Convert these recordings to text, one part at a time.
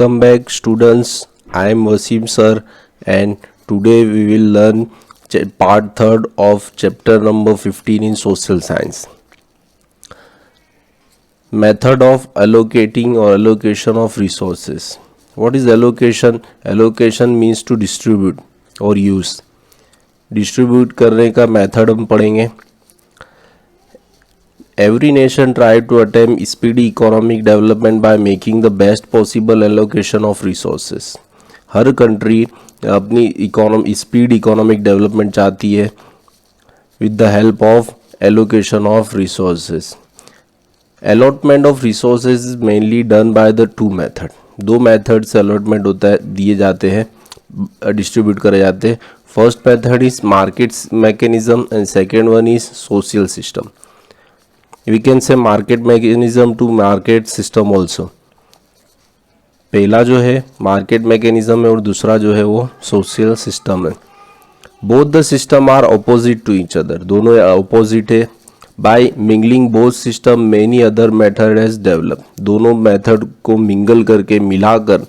Welcome back students. I am Wasim sir and today we will learn part 3rd of chapter number 15 in social science. Method of allocating or allocation of resources. What is allocation? Allocation means to distribute or use. Distribute करने का method हम पढ़ेंगे. Every nation tried to attempt speedy economic development by making the best possible allocation of resources. Her country अपनी speed economic development चाहती है with the help of allocation of resources. Allotment of resources is mainly done by the two method. दो method से allotment होता है, दिए जाते हैं, डिस्ट्रीब्यूट करे जाते हैं. First method is market mechanism and second one is social system. We can say market mechanism to market system also. पहला जो है मार्केट मैकेनिज्म है और दूसरा जो है वो सोशल सिस्टम है. Both the system are opposite to each other. दोनों अपोजिट है. By mingling both system many other method has develop. दोनों मेथड को मिंगल करके मिलाकर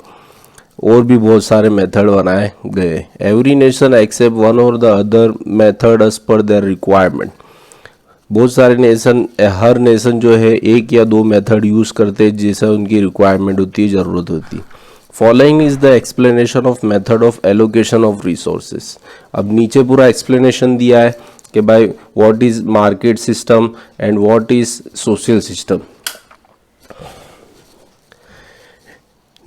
और भी बहुत सारे मेथड बनाए गए. एवरी नेशन एक्सेप्ट वन और the other method as per their requirement. बहुत सारे नेशन, हर नेशन जो है एक या दो मेथड यूज़ करते हैं जैसा उनकी रिक्वायरमेंट होती है, ज़रूरत होती है. Following is the explanation of method of allocation of resources. अब नीचे पूरा एक्सप्लेनेशन दिया है कि भाई what is market system and what is social system.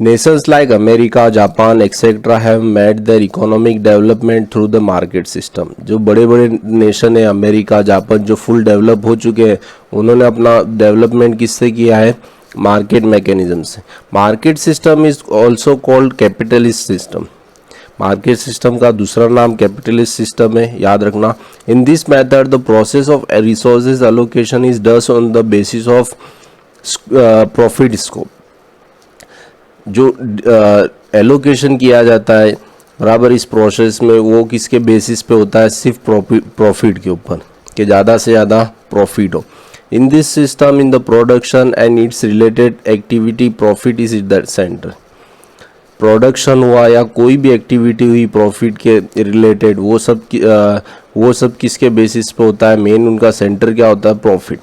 Nations like America, Japan, etc. have made their economic development through the market system. जो बड़े बड़े नेशन है, अमेरिका, जापान, जो फुल डेवलप हो चुके हैं, उन्होंने अपना डेवलपमेंट किससे किया है? मार्केट मैकेनिज्म से. Market system is also called capitalist system. Market system का दूसरा नाम कैपिटलिस्ट सिस्टम है, याद रखना. इन this method the process of resources allocation is done on the basis of profit scope. जो एलोकेशन किया जाता है बराबर इस प्रोसेस में, वो किसके बेसिस पे होता है? सिर्फ प्रॉफिट के ऊपर, कि ज़्यादा से ज़्यादा प्रॉफिट हो. इन this system in the production and it's related activity profit is the centre. Production हुआ या कोई भी एक्टिविटी हुई प्रॉफिट के रिलेटेड, वो सब किसके बेसिस पे होता है? मेन उनका सेंटर क्या होता है? Profit.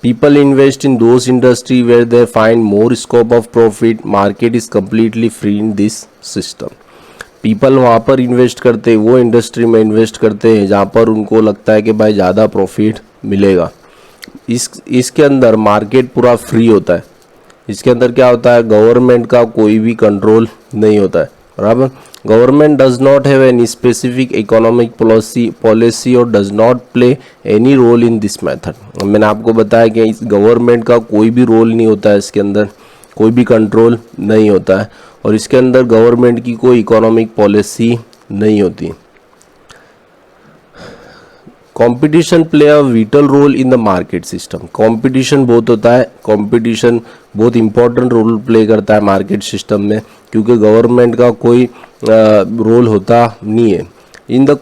People invest in those industry where they find more scope of profit. Market is completely free in this system. People वहाँ पर इन्वेस्ट करते हैं, वो इंडस्ट्री में इन्वेस्ट करते हैं जहाँ पर उनको लगता है कि भाई ज़्यादा प्रॉफिट मिलेगा. इसके अंदर मार्केट पूरा फ्री होता है. इसके अंदर क्या होता है? गवर्नमेंट का कोई भी कंट्रोल नहीं होता है, बराबर. Government does not have any specific economic policy और does not play any role in this method. मैंने आपको बताया कि इस गवर्नमेंट का कोई भी रोल नहीं होता है, इसके अंदर कोई भी कंट्रोल नहीं होता है और इसके अंदर गवर्नमेंट की कोई इकोनॉमिक पॉलिसी नहीं होती. Competition play a vital role in the market system. Competition बहुत होता है, कंपटीशन बहुत इंपॉर्टेंट रोल प्ले करता है मार्केट सिस्टम में, क्योंकि गवर्नमेंट का कोई रोल होता नहीं है. In the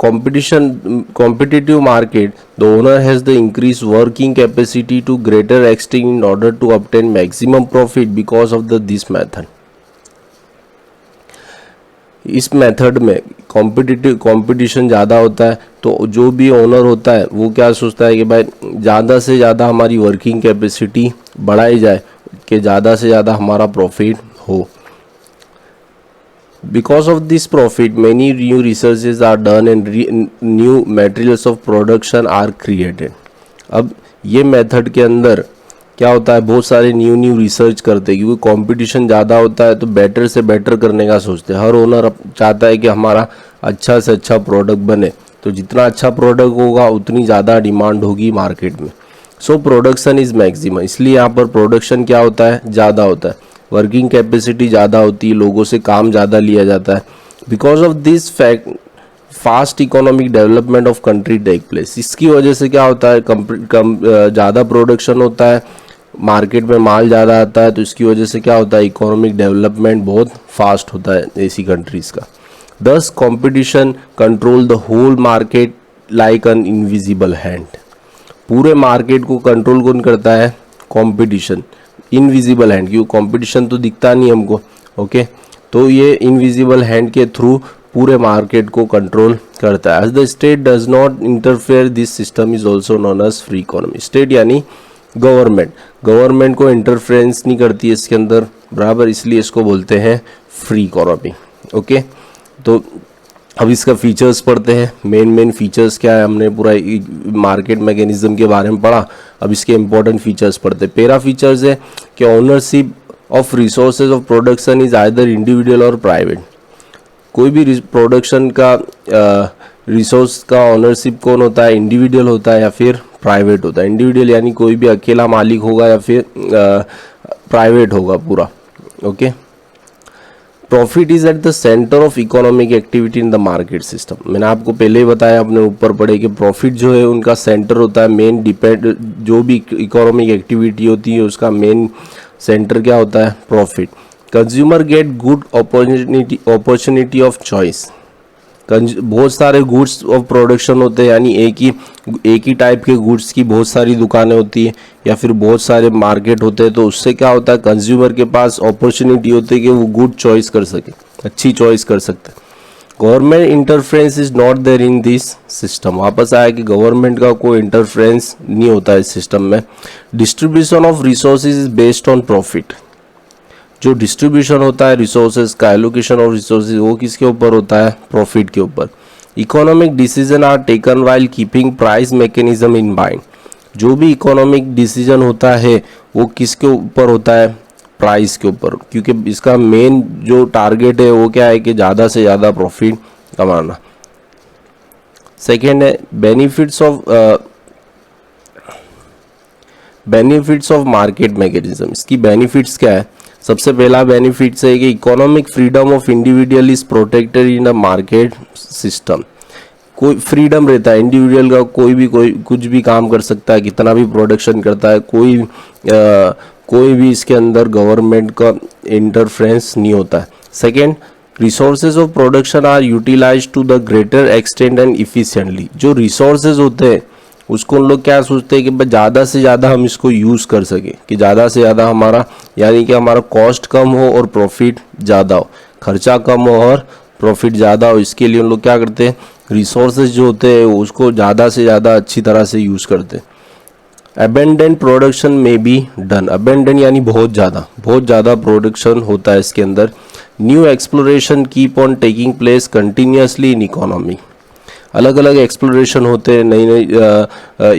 competitive market the owner has the increase working capacity to greater extent in order to obtain maximum profit because of this method. इस मेथड में कंपटीशन ज़्यादा होता है, तो जो भी ओनर होता है वो क्या सोचता है कि भाई ज़्यादा से ज़्यादा हमारी वर्किंग कैपेसिटी बढ़ाई जाए, कि ज़्यादा से ज़्यादा हमारा प्रॉफिट हो. Because of this profit, many new researches are done and new materials of production are created. अब ये मेथड के अंदर क्या होता है? बहुत सारे न्यू रिसर्च करते हैं, क्योंकि कंपटीशन ज़्यादा होता है तो बेटर से बेटर करने का सोचते हैं. हर ओनर चाहता है कि हमारा अच्छा से अच्छा प्रोडक्ट बने, तो जितना अच्छा प्रोडक्ट होगा उतनी ज़्यादा डिमांड होगी मार्केट में. So production is maximum. इसलिए यहाँ पर प्रोडक्शन क्या होता है? ज़्यादा होता है. वर्किंग कैपेसिटी ज़्यादा होती है, लोगों से काम ज़्यादा लिया जाता है. Because of this fact fast economic development of country take place. इसकी वजह से क्या होता है? ज़्यादा प्रोडक्शन होता है, मार्केट में माल ज़्यादा आता है, तो इसकी वजह से क्या होता है? इकोनॉमिक डेवलपमेंट बहुत फास्ट होता है ऐसी कंट्रीज़ का. Thus competition control the whole market like an invisible hand. पूरे मार्केट को कंट्रोल कौन करता है? कॉम्पिटिशन. इनविजिबल हैंड, क्योंकि कंपटीशन तो दिखता नहीं हमको, ओके। तो ये इनविजिबल हैंड के थ्रू पूरे मार्केट को कंट्रोल करता है। As the state does not interfere this system is also known as free economy. State यानी गवर्नमेंट को इंटरफेरेंस नहीं करती है इसके अंदर, बराबर, इसलिए इसको बोलते हैं फ्री इकोनॉमी। ओके, तो अब इसका फीचर्स पढ़ते हैं। मेन फीचर्स क्या है, हमने पूरा मार्केट मैकेनिज्म के बारे में पढ़ा, अब इसके इंपॉर्टेंट फीचर्स पढ़ते हैं। पहला फीचर्स है कि ownership of resources of production is either individual और प्राइवेट। कोई भी प्रोडक्शन का रिसोर्स का ओनरशिप कौन होता है, इंडिविजुअल होता है या फिर प्राइवेट होता है। इंडिविजुअल यानी कोई भी अकेला मालिक होगा या फिर प्राइवेट होगा पूरा। Okay, profit is at the centre of economic activity in the market system. मैंने आपको पहले ही बताया, अपने ऊपर पढ़े कि प्रॉफिट जो है उनका सेंटर होता है, मेन डिपेंड, जो भी इकोनॉमिक एक्टिविटी होती है उसका मेन सेंटर क्या होता है, profit. Consumer get good opportunity of choice. बहुत सारे गुड्स ऑफ प्रोडक्शन होते हैं, यानी एक ही टाइप के गुड्स की बहुत सारी दुकानें होती है या फिर बहुत सारे मार्केट होते हैं, तो उससे क्या होता है, कंज्यूमर के पास अपॉर्चुनिटी होती है कि वो गुड चॉइस कर सके, अच्छी चॉइस कर सकते हैं। Government interference is not there in this system. वापस आया कि गवर्नमेंट का कोई इंटरफेरेंस नहीं होता इस सिस्टम में। Distribution of resources is based on profit. जो डिस्ट्रीब्यूशन होता है रिसोर्सेज का, एलोकेशन ऑफ रिसोर्सेज, वो किसके ऊपर होता है, प्रॉफिट के ऊपर। Economic decision are taken while keeping price mechanism in mind. जो भी इकोनॉमिक डिसीजन होता है वो किसके ऊपर होता है, प्राइस के ऊपर, क्योंकि इसका मेन जो टारगेट है वो क्या है कि ज़्यादा से ज़्यादा प्रॉफिट कमाना। सेकेंड है बेनिफिट्स ऑफ मार्केट मैकेनिज्म। इसकी बेनिफिट्स क्या है, सबसे पहला बेनिफिट्स है कि economic freedom of individual is protected in a market system. कोई फ्रीडम रहता है इंडिविजुअल का, कोई कुछ भी काम कर सकता है, कितना भी प्रोडक्शन करता है, कोई भी इसके अंदर गवर्नमेंट का इंटरफेरेंस नहीं होता है। Second, resources of production are utilised to the greater extent and efficiently. जो रिसोर्सेज होते हैं उसको उन लोग क्या सोचते हैं कि ज़्यादा से ज़्यादा हम इसको यूज़ कर सकें, कि ज़्यादा से ज़्यादा हमारा, यानी कि हमारा कॉस्ट कम हो और प्रॉफिट ज़्यादा हो, खर्चा कम हो और प्रॉफिट ज़्यादा हो। इसके लिए उन लोग क्या करते हैं, रिसोर्सेज जो होते हैं उसको ज़्यादा से ज़्यादा अच्छी तरह से यूज़ करते हैं। अबेंडेंट प्रोडक्शन में बी डन। अबेंडेंट यानी बहुत ज़्यादा प्रोडक्शन होता है इसके अंदर। New exploration keep on taking place continuously in economy. अलग अलग एक्सप्लोरेशन होते हैं नई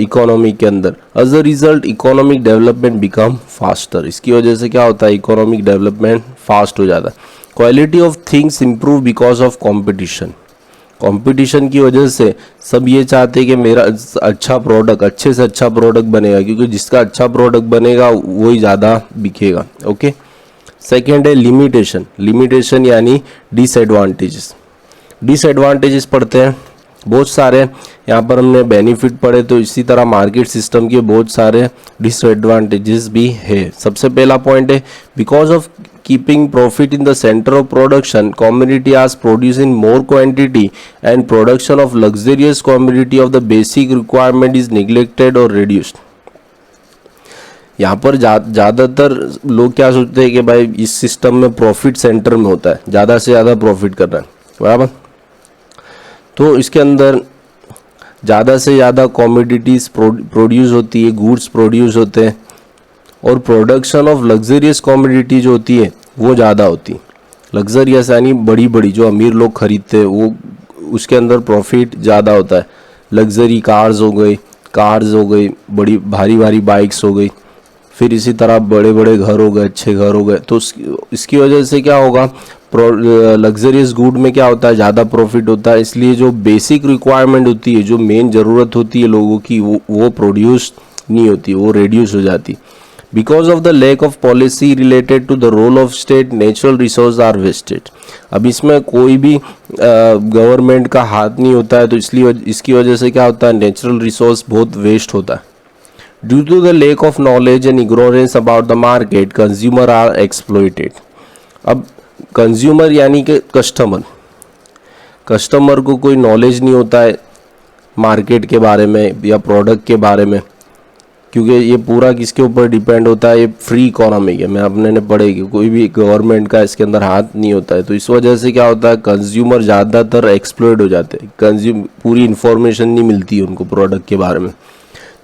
इकोनॉमी के अंदर। As a result economic development become faster. इसकी वजह से क्या होता है, इकोनॉमिक डेवलपमेंट फास्ट हो जाता है। Quality of things improve because of competition की वजह से सब ये चाहते हैं कि मेरा अच्छा प्रोडक्ट, अच्छे से अच्छा प्रोडक्ट बनेगा, क्योंकि जिसका अच्छा प्रोडक्ट बनेगा वही ज़्यादा बिकेगा। ओके, सेकेंड है लिमिटेशन यानी डिसएडवांटेजेस पढ़ते हैं बहुत सारे। यहाँ पर हमने बेनिफिट पढ़े, तो इसी तरह मार्केट सिस्टम के बहुत सारे डिसएडवांटेजेस भी है। सबसे पहला पॉइंट है, because of keeping profit in the centre of production, community are produce in more quantity and production of luxurious community of the basic requirement is neglected और रिड्यूस्ड। यहाँ पर ज़्यादातर लोग क्या सोचते हैं कि भाई इस सिस्टम में प्रॉफिट सेंटर में होता है, ज़्यादा से ज़्यादा प्रॉफिट करना है, बराबर। तो इसके अंदर ज़्यादा से ज़्यादा कमोडिटीज़ प्रोड्यूस होती है, गुड्स प्रोड्यूस होते हैं, और प्रोडक्शन ऑफ लग्जरियस कमोडिटी जो होती है वो ज़्यादा होती है। लग्जरियस यानी बड़ी बड़ी जो अमीर लोग खरीदते हैं, वो उसके अंदर प्रॉफिट ज़्यादा होता है। लग्जरी कार्स हो गई, बड़ी भारी बाइक्स हो गई, फिर इसी तरह बड़े बड़े घर हो गए, अच्छे घर हो गए। तो इसकी वजह से क्या होगा, लग्जरियस गुड में क्या होता है, ज़्यादा प्रॉफिट होता है। इसलिए जो बेसिक रिक्वायरमेंट होती है, जो मेन ज़रूरत होती है लोगों की, वो प्रोड्यूस नहीं होती, वो रिड्यूस हो जाती। Because of the lack of policy related to the role of state, natural resource are wasted. अब इसमें कोई भी गवर्नमेंट का हाथ नहीं होता है, तो इसलिए इसकी वजह से क्या होता है, नेचुरल रिसोर्स बहुत वेस्ट होता है। Due to the lack of knowledge and ignorance about the market, consumer are exploited. अब कंज्यूमर यानी कि कस्टमर को कोई नॉलेज नहीं होता है मार्केट के बारे में या प्रोडक्ट के बारे में, क्योंकि ये पूरा किसके ऊपर डिपेंड होता है, ये फ्री इकोनॉमी है, मैं अपने ने पढ़े कि कोई भी गवर्नमेंट का इसके अंदर हाथ नहीं होता है। तो इस वजह से क्या होता है, कंज्यूमर ज़्यादातर एक्सप्लॉइट हो जाते हैं, पूरी इंफॉर्मेशन नहीं मिलती है उनको प्रोडक्ट के बारे में।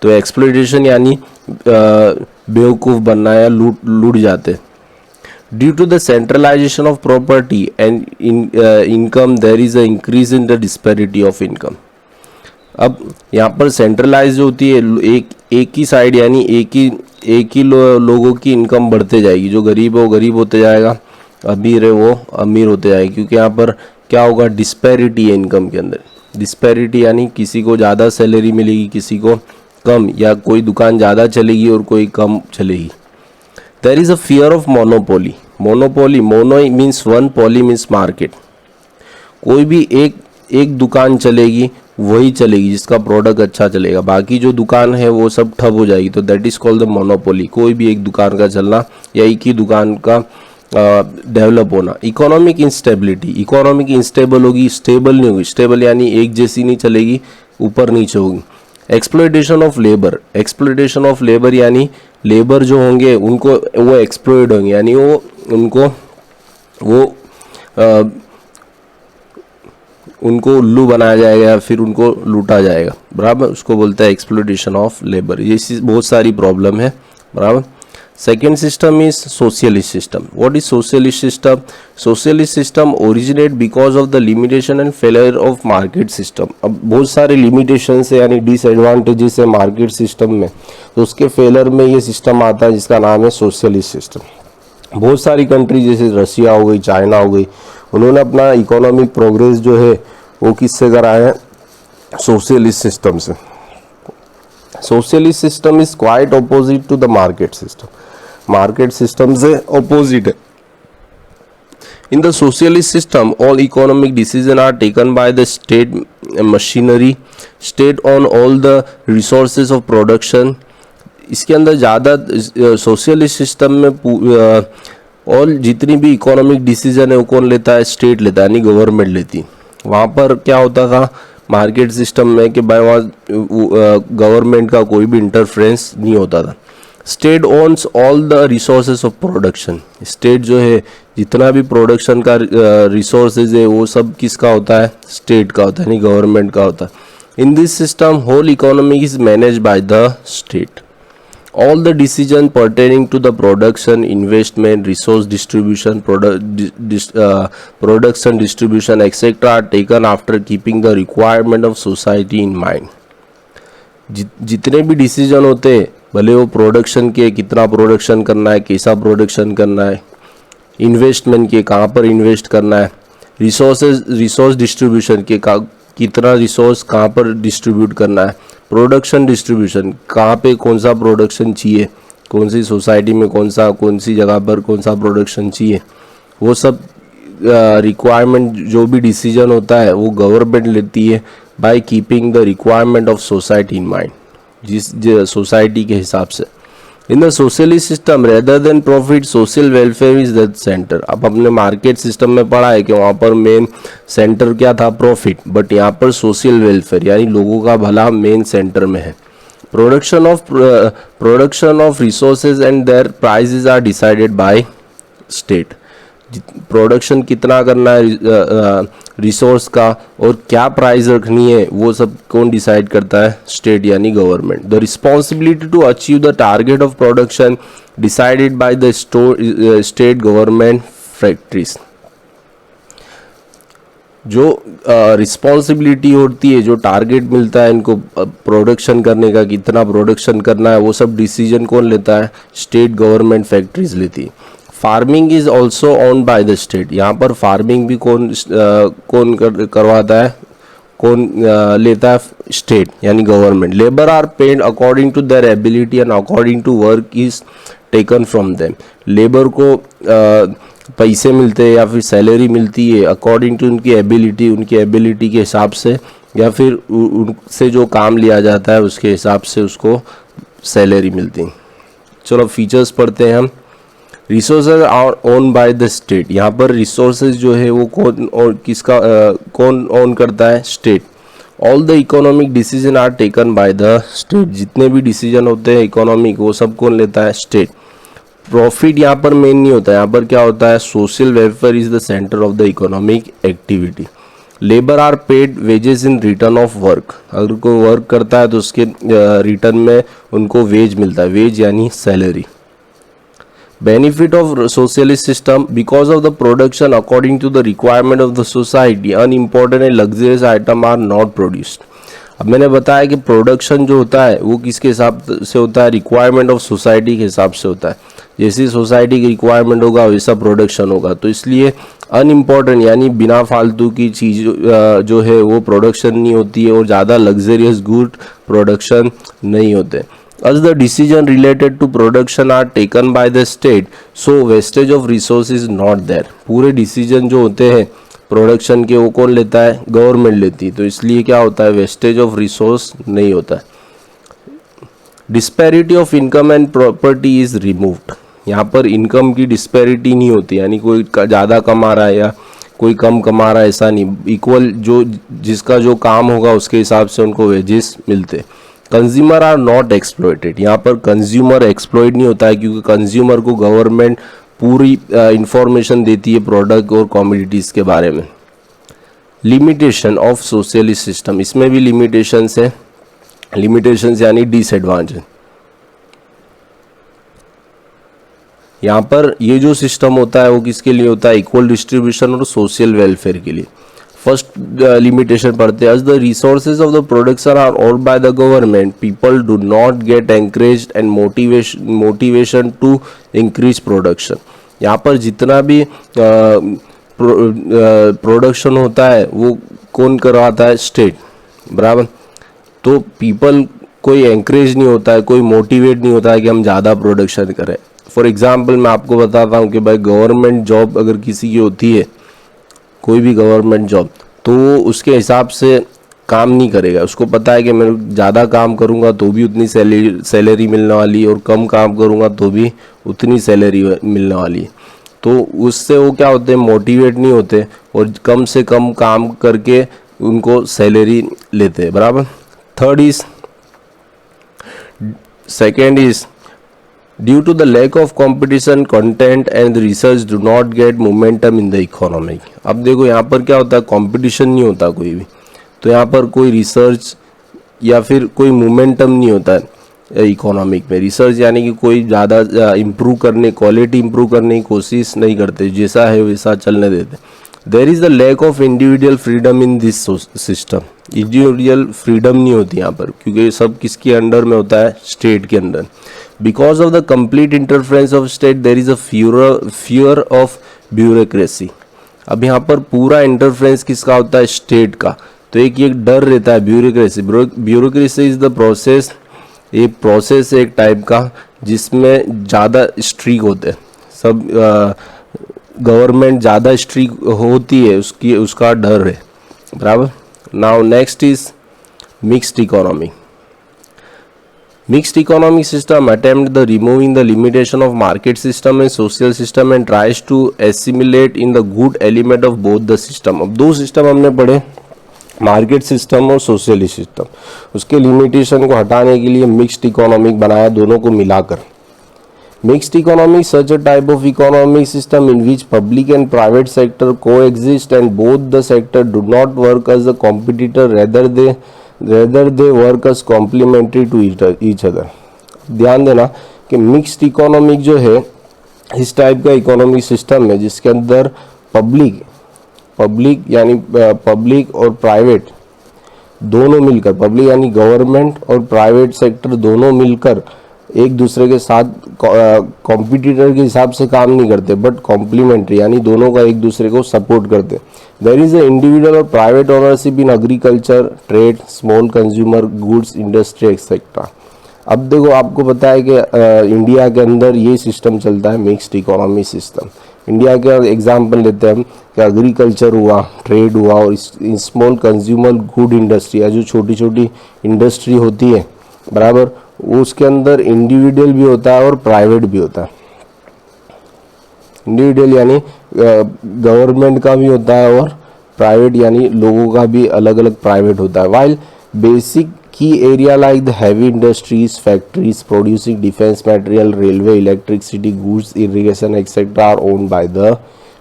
तो एक्सप्लॉइटेशन यानी बेवकूफ़ बनना या लूट जाते। Due to the centralisation of property and income there is a increase in the disparity of income. अब यहाँ पर सेंट्रलाइज होती है, एक ही साइड यानी एक ही लोगों की इनकम बढ़ते जाएगी। जो गरीब है वो गरीब होते जाएगा, अमीर है वो अमीर होते जाएगी, क्योंकि यहाँ पर क्या होगा, डिस्पैरिटी है इनकम के अंदर। डिस्पैरिटी यानी किसी को ज़्यादा सैलरी मिलेगी, किसी को कम, या कोई दुकान ज़्यादा चलेगी और कोई कम चलेगी। There is a fear of monopoly. Monopoly, mono means one, poly means market. कोई भी एक दुकान चलेगी, वही चलेगी जिसका प्रोडक्ट अच्छा चलेगा, बाकी जो दुकान है वो सब ठप हो जाएगी। तो that is called the monopoly. कोई भी एक दुकान का चलना या एक ही दुकान का डेवलप होना। इकोनॉमिक इंस्टेबिलिटी, इकोनॉमिक इंस्टेबल होगी, स्टेबल नहीं होगी। स्टेबल यानी एक जैसी नहीं चलेगी, ऊपर नीचे होगी। Exploitation of labour, exploitation of labour यानी लेबर जो होंगे उनको वो एक्सप्लॉइट होंगे, यानी उनको उल्लू बनाया जाएगा या फिर उनको लूटा जाएगा, बराबर। उसको बोलते हैं एक्सप्लॉइटेशन ऑफ लेबर। ये बहुत सारी प्रॉब्लम है, बराबर। Second system is socialist system. What is socialist system? Socialist system originate because of the limitation and failure of market system. अब बहुत सारे लिमिटेशन है यानी डिसएडवांटेजेस है मार्केट सिस्टम में, तो उसके फेलियर में ये सिस्टम आता है जिसका नाम है सोशलिस्ट सिस्टम। बहुत सारी कंट्री जैसे रशिया हो गई, चाइना हो गई, उन्होंने अपना इकोनॉमिक प्रोग्रेस जो है वो किससे करा है, सोशलिस्ट सिस्टम से। Socialist system is quite opposite to the market system. Market system से ऑपोजिट है। In the socialist system all economic decision are taken by the state machinery, state on all the resources of production. इसके अंदर ज़्यादा socialist system में और जितनी भी economic decision है वो कौन लेता है, स्टेट लेता है, यानी गवर्नमेंट लेती। वहाँ पर क्या होता था मार्केट सिस्टम में कि भाई वहाँ गवर्नमेंट का कोई भी इंटरफेरेंस नहीं होता था। State owns all the resources of production. State जो है जितना भी प्रोडक्शन का रिसोर्सेज है वो सब किसका होता है, स्टेट का होता है, यानी गवर्नमेंट का होता है। In this system whole economy is manage by the state. All the decisions pertaining to the production, investment, resource distribution, production distribution, etc. are taken after keeping the requirement of society in mind. जितने भी decision होते हैं, भले वो production के, कितना production करना है, कैसा प्रोडक्शन करना है, इन्वेस्टमेंट के, कहाँ पर इन्वेस्ट करना है, रिसोर्स डिस्ट्रीब्यूशन के, कितना रिसोर्स कहाँ पर डिस्ट्रीब्यूट करना है, प्रोडक्शन डिस्ट्रीब्यूशन, कहाँ पे कौन सा प्रोडक्शन चाहिए, कौन सी सोसाइटी में कौन सी जगह पर कौन सा प्रोडक्शन चाहिए, वो सब रिक्वायरमेंट जो भी डिसीजन होता है वो गवर्नमेंट लेती है by keeping the requirement of society in mind, जिस सोसाइटी के हिसाब से। इन the socialist system rather than profit social welfare is the centre. अब हमने मार्केट सिस्टम में पढ़ा है कि वहाँ पर मेन सेंटर क्या था, प्रॉफिट, बट यहाँ पर सोशल वेलफेयर यानी लोगों का भला मेन सेंटर में है। Production of resources and their prices are decided by state. Production कितना करना है रिसोर्स का और क्या प्राइस रखनी है वो सब कौन डिसाइड करता है, स्टेट यानी government. The responsibility to achieve the target of production decided by the state government factories. जो रिस्पॉन्सिबिलिटी होती है, जो टारगेट मिलता है इनको प्रोडक्शन करने का, कितना प्रोडक्शन करना है, वो सब डिसीजन कौन लेता है, स्टेट गवर्नमेंट फैक्ट्रीज लेती है। Farming is also owned by the state. यहाँ पर फार्मिंग भी कौन करवाता है, कौन लेता है, स्टेट यानी government. Labour are paid according to their ability and according to work is taken from them. Labour को पैसे मिलते हैं या फिर सैलरी मिलती है अकॉर्डिंग टू उनकी एबिलिटी के हिसाब से, या फिर उनसे जो काम लिया जाता है उसके हिसाब से उसको सैलरी मिलती है। चलो फीचर्स पढ़ते हैं हम। Resources our own by the state. यहाँ पर रिसोर्सेज जो है वो कौन और किसका कौन ओन करता है, state. All the economic decision are taken by the state, जितने भी डिसीजन होते हैं इकोनॉमिक वो सब कौन लेता है? स्टेट। प्रॉफिट यहाँ पर मेन नहीं होता है, यहाँ पर क्या होता है? Social welfare is the centre of the economic activity. Labour are paid wages in return of work, अगर कोई वर्क करता है तो उसके रिटर्न में उनको वेज मिलता है, वेज यानी salary. Benefit of socialist system, because of the production according to the requirement of the society unimportant and luxurious item are not produced. अब मैंने बताया कि प्रोडक्शन जो होता है वो किसके हिसाब से होता है? रिक्वायरमेंट ऑफ सोसाइटी के हिसाब से होता है। जैसी सोसाइटी की रिक्वायरमेंट होगा वैसा प्रोडक्शन होगा, तो इसलिए अनइम्पॉर्टेंट यानी बिना फालतू की चीज जो है वो प्रोडक्शन नहीं होती है, और ज़्यादा लग्जरियस गुड प्रोडक्शन नहीं होते। As the decision related to production are taken by the state, so wastage of resource is not there. पूरे डिसीजन जो होते हैं प्रोडक्शन के वो कौन लेता है? गवर्नमेंट लेती है, तो इसलिए क्या होता है? वेस्टेज ऑफ रिसोर्स नहीं होता है। Disparity of income and property is removed, यहाँ पर इनकम की डिस्पैरिटी नहीं होती, यानी कोई ज़्यादा कमा रहा है या कोई कम कमा रहा है ऐसा नहीं, इक्वल जो जिसका जो काम होगा उसके हिसाब से उनको वेजेस मिलते। कंज्यूमर आर नॉट एक्सप्लॉइटेड, यहाँ पर कंज्यूमर एक्सप्लॉइट नहीं होता है, क्योंकि कंज्यूमर को गवर्नमेंट पूरी इंफॉर्मेशन देती है प्रोडक्ट और कमोडिटीज़ के बारे में। लिमिटेशन ऑफ सोशलिस्ट सिस्टम, इसमें भी लिमिटेशंस है, लिमिटेशंस यानी डिसएडवांटेज। यहाँ पर ये जो सिस्टम होता है वो किसके लिए होता है? इक्वल डिस्ट्रीब्यूशन और सोशल वेलफेयर के लिए। फर्स्ट लिमिटेशन पढ़ते हैं, as the resources of the production are owned by the government, people do not get encouraged and motivation to increase production. यहाँ पर जितना भी प्रोडक्शन होता है वो कौन करवाता है? स्टेट, बराबर। तो पीपल कोई एंकरेज नहीं होता है, कोई मोटिवेट नहीं होता है कि हम ज़्यादा प्रोडक्शन करें। फॉर एग्जाम्पल मैं आपको बताता हूँ कि भाई गवर्नमेंट जॉब अगर किसी की होती है, कोई भी गवर्नमेंट जॉब, तो उसके हिसाब से काम नहीं करेगा। उसको पता है कि मैं ज़्यादा काम करूँगा तो भी उतनी सैलरी मिलने वाली है, और कम काम करूँगा तो भी उतनी सैलरी मिलने वाली है। तो उससे वो क्या होते हैं? मोटिवेट नहीं होते, और कम से कम काम करके उनको सैलरी लेते हैं, बराबर। Second is due to the lack of competition content and research do not get momentum in the economy. अब देखो यहाँ पर क्या होता है? कंपटीशन नहीं होता कोई भी, तो यहाँ पर कोई रिसर्च या फिर कोई मोमेंटम नहीं होता है इकोनॉमिक में। रिसर्च यानी कि कोई ज़्यादा इम्प्रूव करने, क्वालिटी इम्प्रूव करने की कोशिश नहीं करते, जैसा है वैसा चलने देते। There is the lack of individual freedom in this system, individual freedom नहीं होती यहाँ पर, क्योंकि सब किसके अंडर में होता है? स्टेट के under. Because of the complete interference of state there is a fear of bureaucracy. अब यहाँ पर पूरा इंटरफेरेंस किसका होता है? स्टेट का। तो एक ये डर रहता है bureaucracy. Bureaucracy is the process, एक प्रोसेस एक टाइप का जिसमें ज़्यादा स्ट्रिक होते हैं, सब गवर्नमेंट ज़्यादा स्ट्रिक होती है, उसका डर है, बराबर। Now next is mixed economy. Mixed economic system attempt the removing the limitation of market system and social system and tries to assimilate in the good element of both the system। अब दो system हमने पढ़े, market system और socialist system. उसके limitation को हटाने के लिए मिक्स्ड इकोनॉमिक बनाया, दोनों को मिलाकर। Mixed economic such a type of economic system in which public and private sector coexist and both the sector do not work as a competitor rather they work as complementary to each other. ध्यान देना कि mixed economic जो है इस type का economic system है जिसके अंदर पब्लिक यानी पब्लिक और प्राइवेट दोनों मिलकर, पब्लिक यानी गवर्नमेंट और प्राइवेट सेक्टर दोनों मिलकर एक दूसरे के साथ कॉम्पिटिटर के हिसाब से काम नहीं करते, बट कॉम्प्लीमेंट्री यानी दोनों का एक दूसरे को सपोर्ट करते। देयर इज अ इंडिविजुअल और private ownership in agriculture, trade, small consumer goods, industry etcetera. अब देखो आपको पता है कि इंडिया के अंदर ये सिस्टम चलता है, मिक्स्ड इकोनॉमी सिस्टम। इंडिया के एग्जाम्पल लेते हैं हम कि एग्रीकल्चर हुआ, ट्रेड हुआ, और स्मॉल कंज्यूमर गुड इंडस्ट्री है, जो छोटी छोटी इंडस्ट्री होती है, बराबर, उसके अंदर इंडिविजुअल भी होता है और प्राइवेट भी होता है। इंडिविजुअल यानी गवर्नमेंट का भी होता है और प्राइवेट यानी लोगों का भी अलग अलग प्राइवेट होता है। वाइल बेसिक की area like the heavy industries, factories producing defence material, railway, electricity, goods, irrigation etcetera are owned by the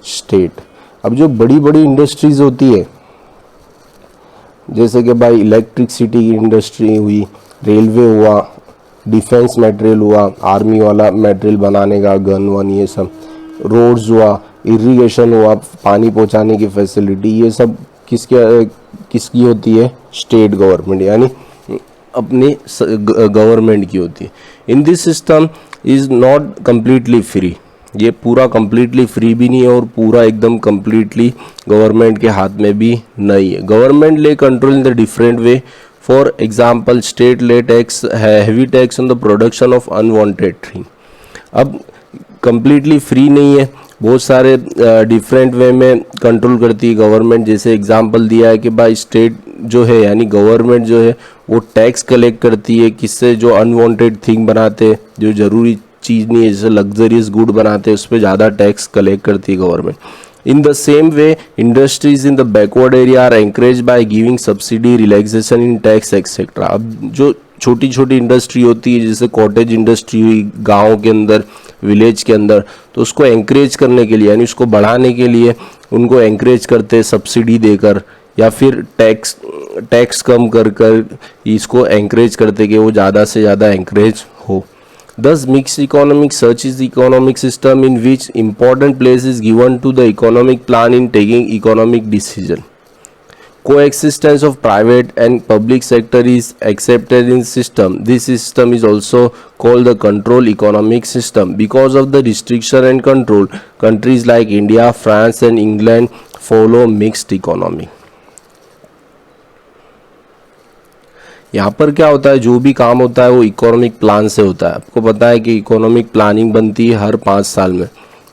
state. अब जो बड़ी बड़ी इंडस्ट्रीज होती है जैसे कि भाई इलेक्ट्रिसिटी की इंडस्ट्री हुई, रेलवे हुआ, डिफेंस मटेरियल हुआ, आर्मी वाला मटेरियल बनाने का, गन वन ये सब, रोड्स हुआ, इरिगेशन हुआ, पानी पहुंचाने की फैसिलिटी, ये सब किसकी होती है? स्टेट गवर्नमेंट यानी अपनी गवर्नमेंट की होती है। In this system is not completely free, ये पूरा कम्प्लीटली फ्री भी नहीं है और पूरा एकदम कम्प्लीटली गवर्नमेंट के हाथ में भी नहीं है। Government lay control in the different way. For example state lay tax heavy tax on the production of unwanted thing. अब कम्प्लीटली फ्री नहीं है, बहुत सारे डिफरेंट वे में कंट्रोल करती है गवर्नमेंट। जैसे एग्जांपल दिया है कि भाई स्टेट जो है यानी गवर्नमेंट जो है वो टैक्स कलेक्ट करती है किससे? जो अनवांटेड थिंग बनाते, जो ज़रूरी चीज़ नहीं है, जैसे लग्जरियस गुड बनाते हैं उस पर ज़्यादा टैक्स कलेक्ट करती है government. In the same way industries in the backward area are encourage by giving subsidy, relaxation in tax etcetera. अब जो छोटी छोटी इंडस्ट्री होती है जैसे कॉटेज इंडस्ट्री हुई गाँव के अंदर, विलेज के अंदर, तो उसको एंकरेज करने के लिए यानी उसको बढ़ाने के लिए उनको एंकरेज करते हैं सब्सिडी देकर या फिर टैक्स कम कर इसको एंकरेज करते कि वो ज़्यादा से ज़्यादा एंकरेज हो। Thus, mixed economic search is the economic system in which important place is given to the economic plan in taking economic decision. Coexistence of private and public sector is accepted in system. This system is also called the control economic system. Because of the restriction and control, countries like India, France and England follow mixed economy. यहाँ पर क्या होता है? जो भी काम होता है वो इकोनॉमिक प्लान से होता है। आपको पता है कि इकोनॉमिक प्लानिंग बनती है हर 5 साल में,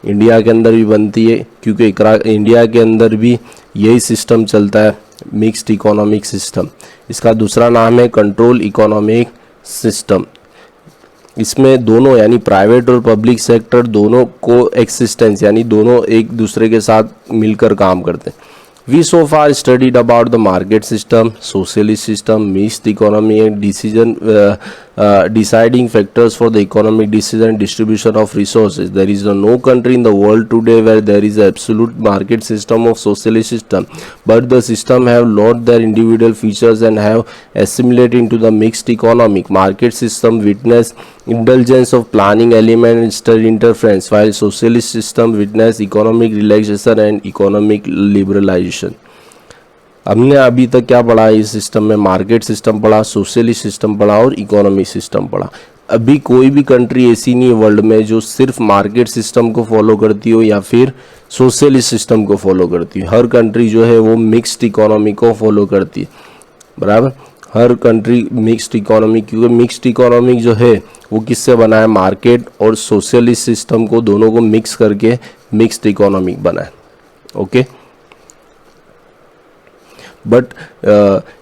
इंडिया के अंदर भी बनती है क्योंकि इंडिया के अंदर भी यही सिस्टम चलता है, मिक्स्ड इकोनॉमिक सिस्टम। इसका दूसरा नाम है कंट्रोल इकोनॉमिक सिस्टम। इसमें दोनों यानी प्राइवेट और पब्लिक सेक्टर दोनों को एक्सिस्टेंस यानी दोनों एक दूसरे के साथ मिलकर काम करते हैं। We so far studied about the market system, socialist system, mixed economy and deciding factors for the economic decision and distribution of resources. There is no country in the world today where there is an absolute market system of socialist system, but the system have lost their individual features and have assimilated into the mixed economic. Market system witness indulgence of planning element and state interference, while socialist system witness economic relaxation and economic liberalization. हमने अभी तक क्या पढ़ा इस system में? Market system पढ़ा, socialist system पढ़ा और इकोनॉमिक सिस्टम पढ़ा। अभी कोई भी कंट्री ऐसी नहीं है वर्ल्ड में जो सिर्फ मार्केट सिस्टम को फॉलो करती हो या फिर सोशलिस्ट सिस्टम को फॉलो करती हो। हर कंट्री जो है वो मिक्स्ड इकोनॉमी को फॉलो करती है, बराबर। हर कंट्री मिक्स्ड इकोनॉमी, क्योंकि मिक्स्ड इकोनॉमिक जो है वो किससे बना है? मार्केट और सोशलिस्ट सिस्टम को दोनों को मिक्स करके मिक्स्ड इकोनॉमिक बना है। ओके, बट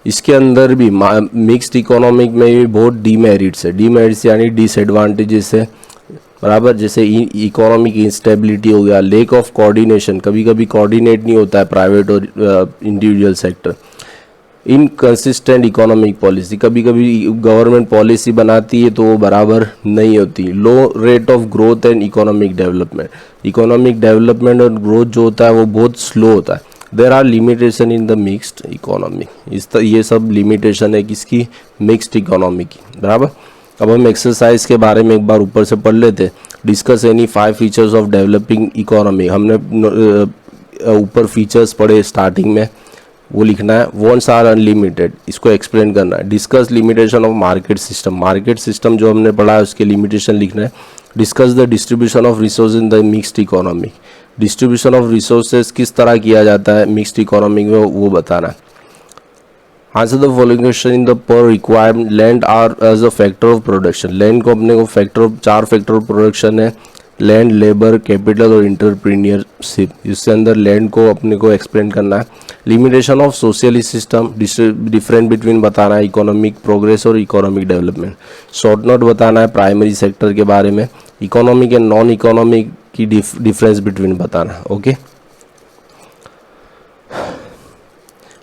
इसके अंदर भी मिक्स्ड इकोनॉमिक में भी बहुत डीमेरिट्स है। डीमेरिट्स यानी डिसएडवांटेजेस है, बराबर। जैसे इकोनॉमिक इंस्टेबिलिटी हो गया, लेक ऑफ कोऑर्डिनेशन, कभी कभी कोऑर्डिनेट नहीं होता है प्राइवेट और individual sector. Inconsistent economic policy, कभी कभी गवर्नमेंट पॉलिसी बनाती है तो वो बराबर नहीं होती। Low rate of growth and economic development, economic development और ग्रोथ जो होता है वो बहुत स्लो होता है। There are limitation in the mixed economy, ये सब लिमिटेशन है किसकी? मिक्स्ड इकोनॉमी की, बराबर। अब हम एक्सरसाइज के बारे में एक बार ऊपर से पढ़ लेते। Discuss any 5 features of developing economy. हमने ऊपर फीचर्स पढ़े स्टार्टिंग में, वो लिखना है। वॉन्ट्स आर अनलिमिटेड, इसको एक्सप्लेन करना है। Discuss limitation of market system, market system जो हमने पढ़ा है उसके लिमिटेशन लिखना है। Discuss the distribution of resource in the mixed economy, distribution of resources किस तरह किया जाता है मिक्स्ड इकोनॉमी में वो बताना है। Answer the following question in the per required land are as a factor of production. Land को अपने को factor of 4 factor of production है, लैंड, लेबर, कैपिटल और इंटरप्रीनियरशिप। इसके अंदर लैंड को अपने को एक्सप्लेन करना है। Limitation of socialist system, different between बताना है इकोनॉमिक प्रोग्रेस और इकोनॉमिक डेवलपमेंट। शॉर्ट नोट बताना है प्राइमरी सेक्टर के बारे में। इकोनॉमिक एंड नॉन इकोनॉमिक की डिफरेंस बिटवीन बताना है। ओके,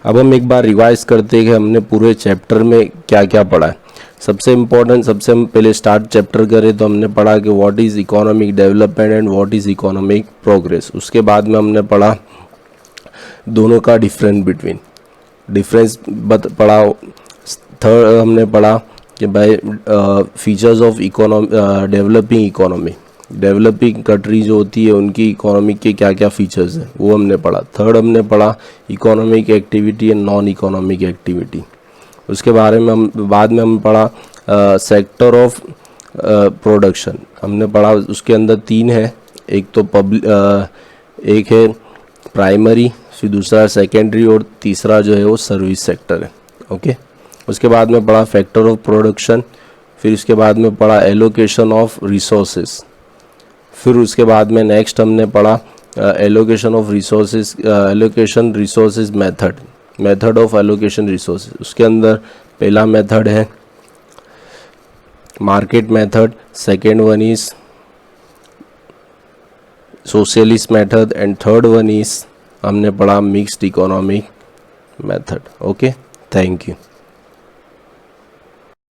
अब हम एक बार रिवाइज करते हैं कि हमने पूरे चैप्टर में क्या क्या पढ़ा है। सबसे इम्पोर्टेंट, सबसे हम पहले स्टार्ट चैप्टर करें तो हमने पढ़ा कि what is economic development and what is economic progress. उसके बाद में हमने पढ़ा दोनों का डिफरेंस पढ़ा। थर्ड हमने पढ़ा कि भाई features of developing economy, developing country जो होती है उनकी इकोनॉमी के क्या क्या फीचर्स हैं वो हमने पढ़ा। थर्ड हमने पढ़ा economic activity and non economic activity. उसके बारे में बाद में हम पढ़ा सेक्टर ऑफ प्रोडक्शन हमने पढ़ा। उसके अंदर 3 है, एक तो एक है प्राइमरी, फिर दूसरा सेकेंडरी और तीसरा जो है वो सर्विस सेक्टर है। ओके, उसके बाद में पढ़ा फैक्टर ऑफ प्रोडक्शन, फिर उसके बाद में पढ़ा एलोकेशन ऑफ रिसोर्सेज, फिर उसके बाद में नेक्स्ट हमने पढ़ा allocation of resources, allocation resources method of allocation resources. उसके अंदर पहला मेथड है market method, second one is socialist method and third one is हमने पढ़ा mixed economic method. Okay, thank you.